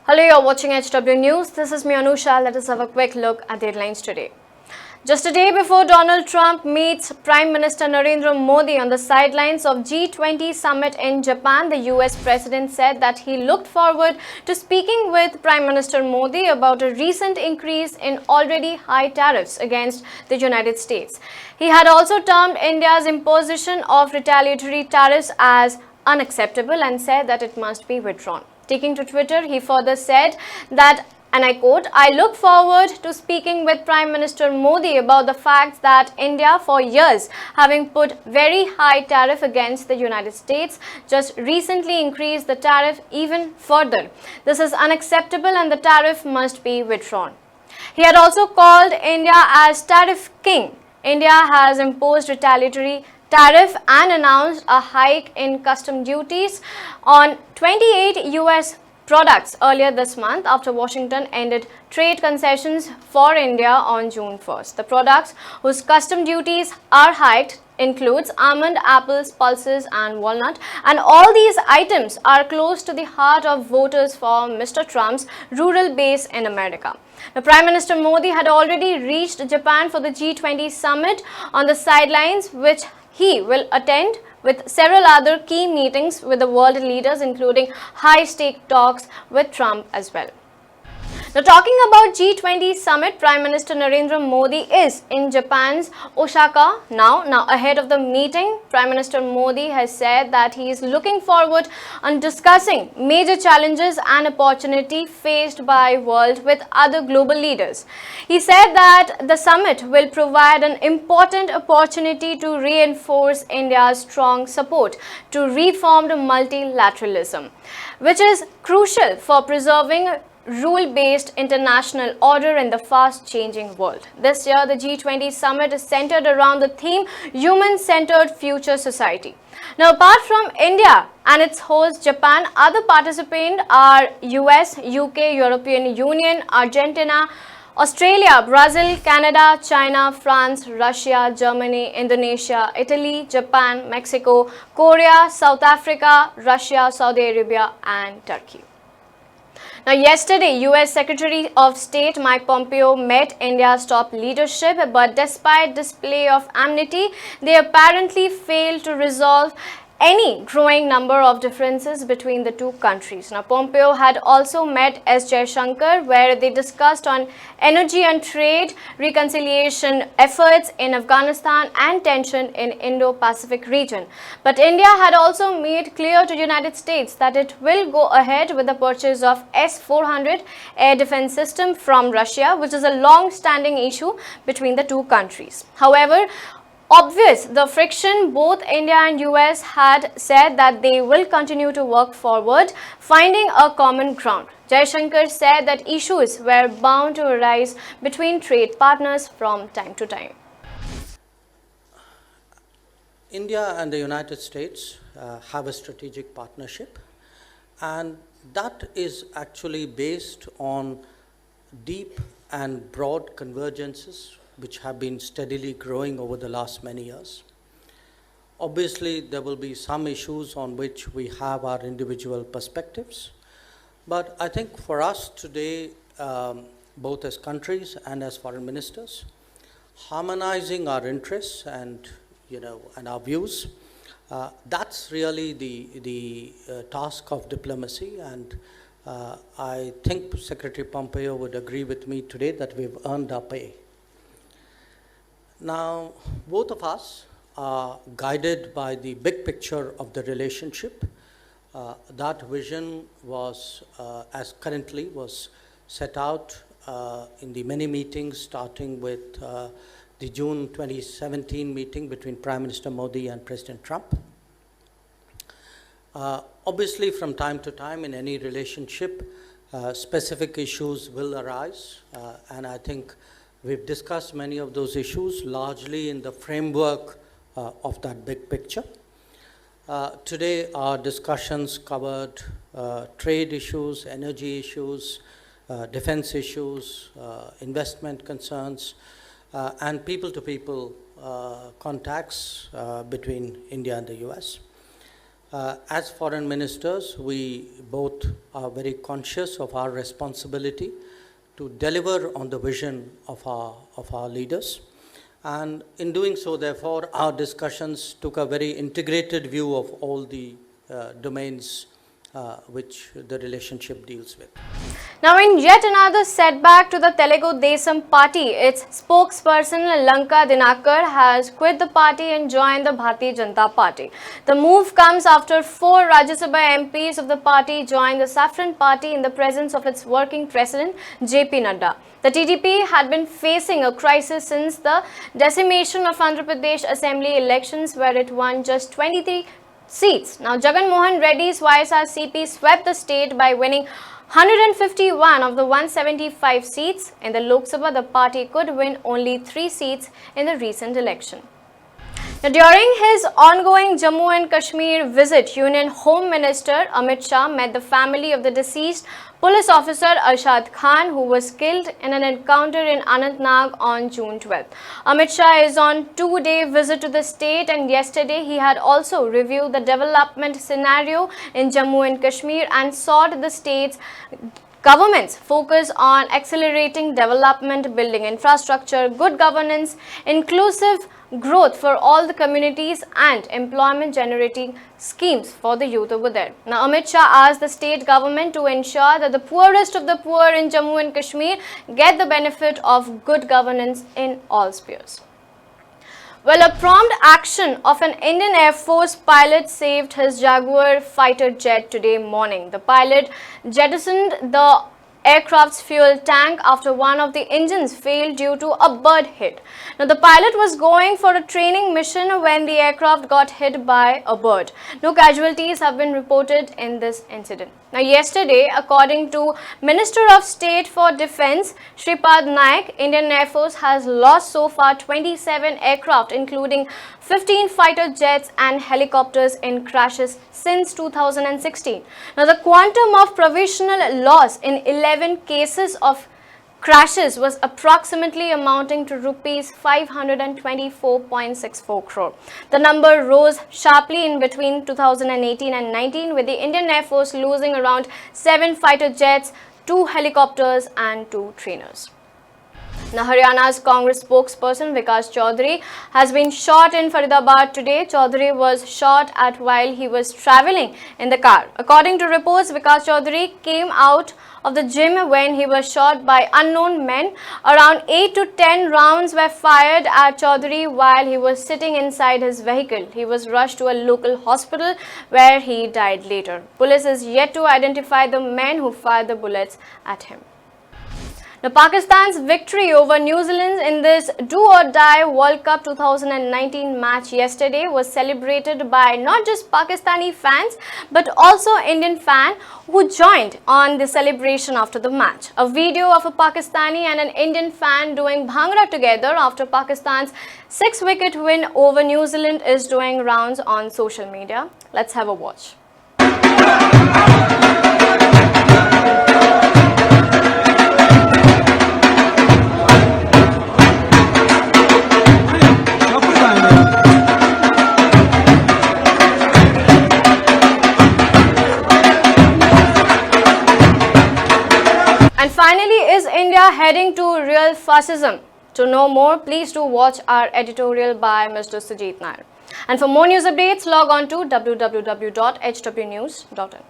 Hello, you're watching HW News. This is me, Anusha. Let us have a quick look at the headlines today. Just a day before Donald Trump meets Prime Minister Narendra Modi on the sidelines of G20 Summit in Japan, the US President said that he looked forward to speaking with Prime Minister Modi about a recent increase in already high tariffs against the United States. He had also termed India's imposition of retaliatory tariffs as unacceptable and said that it must be withdrawn. Taking to Twitter, he further said that, and I quote, "I look forward to speaking with Prime Minister Modi about the fact that India, for years, having put very high tariff against the United States, just recently increased the tariff even further. This is unacceptable and the tariff must be withdrawn." He had also called India as tariff king. India has imposed retaliatory tariff and announced a hike in custom duties on 28 US products earlier this month after Washington ended trade concessions for India on June 1st. The products whose custom duties are hiked includes almond, apples, pulses and walnut, and all these items are close to the heart of voters for Mr. Trump's rural base in America. The Prime Minister Modi had already reached Japan for the G20 Summit on the sidelines, which he will attend with several other key meetings with the world leaders, including high-stake talks with Trump as well. Now, talking about G20 Summit, Prime Minister Narendra Modi is in Japan's Osaka now. Ahead of the meeting, Prime Minister Modi has said that he is looking forward on discussing major challenges and opportunity faced by world with other global leaders. He said that the summit will provide an important opportunity to reinforce India's strong support to reformed multilateralism, which is crucial for preserving rule-based international order in the fast-changing world. This year, the G20 Summit is centered around the theme Human-Centered Future Society. Now, apart from India and its host Japan, other participants are US, UK, European Union, Argentina, Australia, Brazil, Canada, China, France, Russia, Germany, Indonesia, Italy, Japan, Mexico, Korea, South Africa, Russia, Saudi Arabia and Turkey. Now, yesterday, US Secretary of State Mike Pompeo met India's top leadership, but despite display of amity, they apparently failed to resolve any growing number of differences between the two countries. Now, Pompeo had also met S. Jaishankar, where they discussed on energy and trade, reconciliation efforts in Afghanistan and tension in Indo-Pacific region. But India had also made clear to United States that it will go ahead with the purchase of S-400 air defense system from Russia, which is a long-standing issue between the two countries. However, obvious the friction, both India and US had said that they will continue to work forward, finding a common ground. Jaishankar said that issues were bound to arise between trade partners from time to time. India and the United States have a strategic partnership, and that is actually based on deep and broad convergences which have been steadily growing over the last many years. Obviously, there will be some issues on which we have our individual perspectives, but I think for us today, both as countries and as foreign ministers, harmonizing our interests and our views, that's really the task of diplomacy, and I think Secretary Pompeo would agree with me today that we've earned our pay. Now, both of us are guided by the big picture of the relationship. That vision was, as currently was set out in the many meetings, starting with the June 2017 meeting between Prime Minister Modi and President Trump. Obviously, from time to time in any relationship, specific issues will arise, and I think we've discussed many of those issues largely in the framework of that big picture. Today, our discussions covered trade issues, energy issues, defense issues, investment concerns, and people-to-people contacts between India and the US. As foreign ministers, we both are very conscious of our responsibility to deliver on the vision of our leaders. And in doing so, therefore, our discussions took a very integrated view of all the domains which the relationship deals with. Now, in yet another setback to the Telugu Desam party, its spokesperson Lanka Dinakar has quit the party and joined the Bharatiya Janata Party. The move comes after 4 Rajya Sabha MPs of the party joined the Saffron Party in the presence of its working president JP Nadda. The TDP had been facing a crisis since the decimation of Andhra Pradesh Assembly elections, where it won just 23 seats. Now, Jagan Mohan Reddy's YSRCP swept the state by winning 151 of the 175 seats. In the Lok Sabha, the party could win only 3 seats in the recent election. Now, during his ongoing Jammu and Kashmir visit, Union Home Minister Amit Shah met the family of the deceased police officer Arshad Khan, who was killed in an encounter in Anantnag on June 12th. Amit Shah is on 2-day visit to the state, and yesterday he had also reviewed the development scenario in Jammu and Kashmir and sought the state's government's focus on accelerating development, building infrastructure, good governance, inclusive growth for all the communities, and employment generating schemes for the youth over there. Now, Amit Shah asked the state government to ensure that the poorest of the poor in Jammu and Kashmir get the benefit of good governance in all spheres. Well, a prompt action of an Indian Air Force pilot saved his Jaguar fighter jet today morning. The pilot jettisoned the aircraft's fuel tank after one of the engines failed due to a bird hit. Now, the pilot was going for a training mission when the aircraft got hit by a bird. No casualties have been reported in this incident. Now, yesterday, according to Minister of State for Defence Shripad Naik, Indian Air Force has lost so far 27 aircraft, including 15 fighter jets and helicopters in crashes since 2016. Now, the quantum of provisional loss in 11 cases of crashes was approximately amounting to rupees 524.64 crore. The number rose sharply in between 2018 and 19, with the Indian Air Force losing around 7 fighter jets, 2 helicopters and 2 trainers. Now, Haryana's Congress spokesperson Vikas Chaudhary has been shot in Faridabad today. Chaudhary was shot at while he was travelling in the car. According to reports, Vikas Chaudhary came out of the gym when he was shot by unknown men. Around 8 to 10 rounds were fired at Chaudhary while he was sitting inside his vehicle. He was rushed to a local hospital where he died later. Police is yet to identify the men who fired the bullets at him. Now, Pakistan's victory over New Zealand in this do-or-die World Cup 2019 match yesterday was celebrated by not just Pakistani fans but also Indian fans who joined on the celebration after the match. A video of a Pakistani and an Indian fan doing bhangra together after Pakistan's 6-wicket win over New Zealand is doing rounds on social media. Let's have a watch. And finally, is India heading to real fascism? To know more, please do watch our editorial by Mr. Sujit Nair. And for more news updates, log on to www.hwnews.in.